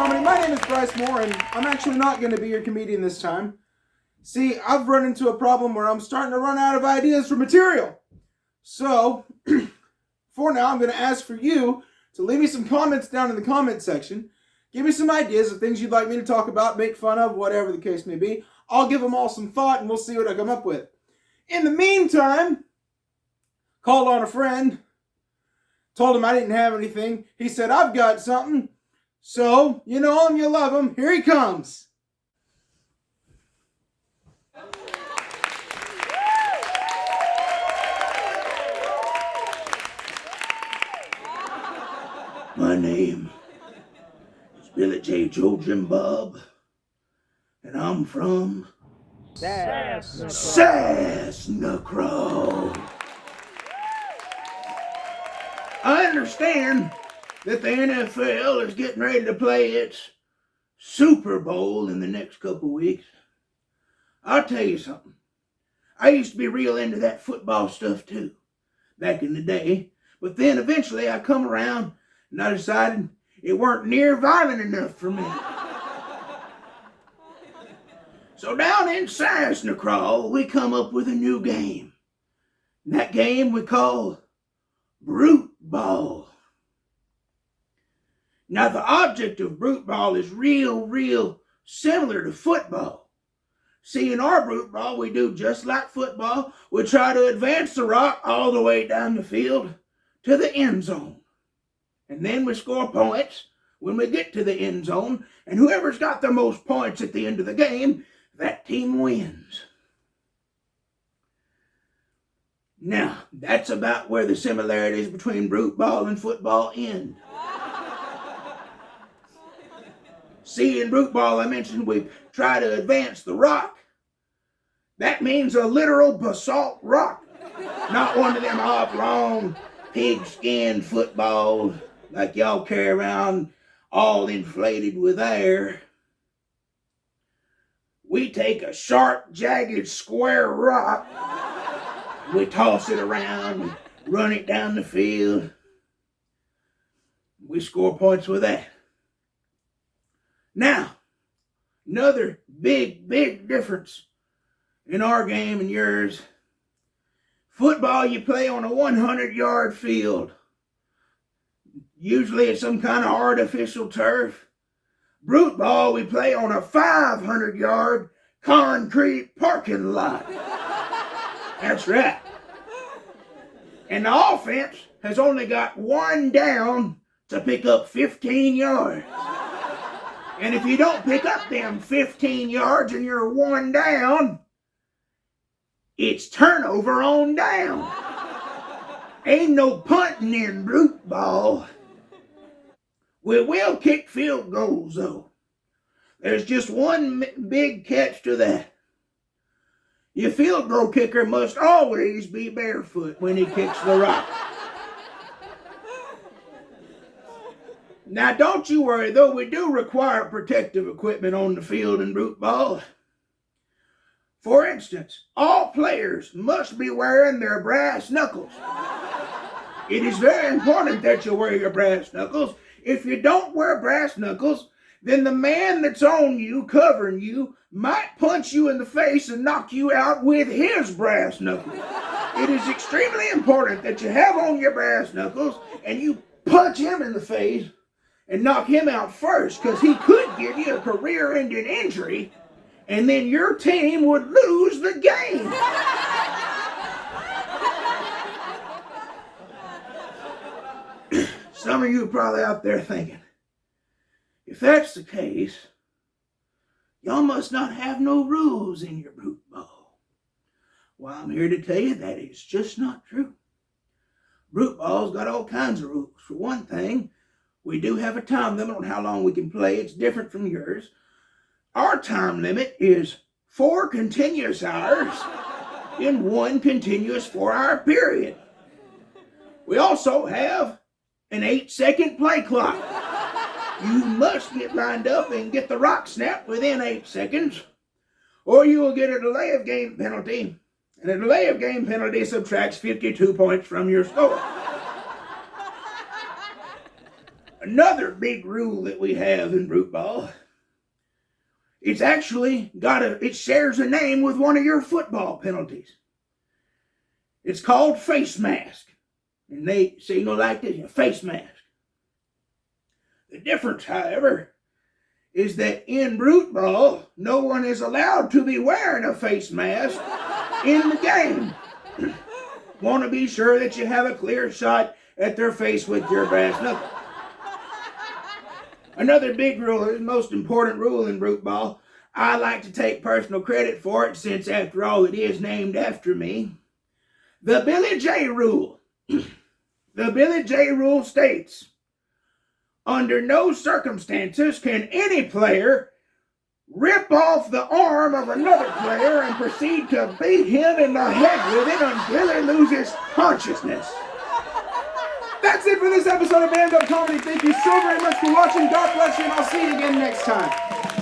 Comedy. My name is Bryce Moore, and I'm actually not going to be your comedian this time. See, I've run into a problem where I'm starting to run out of ideas for material. So, for now, I'm going to ask for you to leave me some comments down in the comment section. Give me some ideas of things you'd like me to talk about, make fun of, whatever the case may be. I'll give them all some thought, and we'll see what I come up with. In the meantime, called on a friend, told him I didn't have anything. He said, I've got something. So, you know him, you love him. Here he comes. My name is Billy J. Joe Jim Bob, and I'm from Sassnacrow. I understand that the NFL is getting ready to play its Super Bowl in the next couple weeks. I'll tell you something. I used to be real into that football stuff too, back in the day. But then eventually I come around and I decided it weren't near violent enough for me. So down in Sassnacrow, we come up with a new game. And that game we call Brute Ball. Now the object of Brute Ball is real similar to football. See, in our Brute Ball, we do just like football. We try to advance the rock all the way down the field to the end zone. And then we score points when we get to the end zone. And whoever's got the most points at the end of the game, that team wins. Now, that's about where the similarities between Brute Ball and football end. See, in Brute Ball, I mentioned we try to advance the rock. That means a literal basalt rock. Not one of them oblong, pigskin footballs like y'all carry around all inflated with air. We take a sharp, jagged, square rock. We toss it around, run it down the field. We score points with that. Now, another big difference in our game and yours. Football, you play on a 100-yard field. Usually it's some kind of artificial turf. Brute Ball, we play on a 500-yard concrete parking lot. That's right. And the offense has only got one down to pick up 15 yards. And if you don't pick up them 15 yards and you're one down, it's turnover on down. Ain't no punting in Brute Ball. We will kick field goals, though. There's just one big catch to that. Your field goal kicker must always be barefoot when he kicks the rock. Now, don't you worry, though, we do require protective equipment on the field in Brute Ball. For instance, all players must be wearing their brass knuckles. It is very important that you wear your brass knuckles. If you don't wear brass knuckles, then the man that's on you, covering you, might punch you in the face and knock you out with his brass knuckles. It is extremely important that you have on your brass knuckles and you punch him in the face and knock him out first, because he could give you a career-ending injury, and then your team would lose the game. Some of you are probably out there thinking, if that's the case, y'all must not have no rules in your Brute Ball. Well, I'm here to tell you that is just not true. Brute Ball's got all kinds of rules. For one thing, we do have a time limit on how long we can play. It's different from yours. Our time limit is 4 continuous hours in 1 continuous 4-hour period. We also have an 8-second play clock. You must get lined up and get the rock snapped within 8 seconds, or you will get a delay of game penalty, and a delay of game penalty subtracts 52 points from your score. Another big rule that we have in Brute Ball, it's actually it shares a name with one of your football penalties. It's called face mask. And they say, like this, face mask. The difference, however, is that in Brute Ball, no one is allowed to be wearing a face mask in the game. Want to be sure that you have a clear shot at their face with your brass knuckle. Another big rule, the most important rule in Brute Ball, I like to take personal credit for it since, after all, it is named after me. The Billy J rule. The Billy J rule states, under no circumstances can any player rip off the arm of another player and proceed to beat him in the head with it until he loses consciousness. That's it for this episode of Band Up Comedy. Thank you so very much for watching. God bless you, and I'll see you again next time.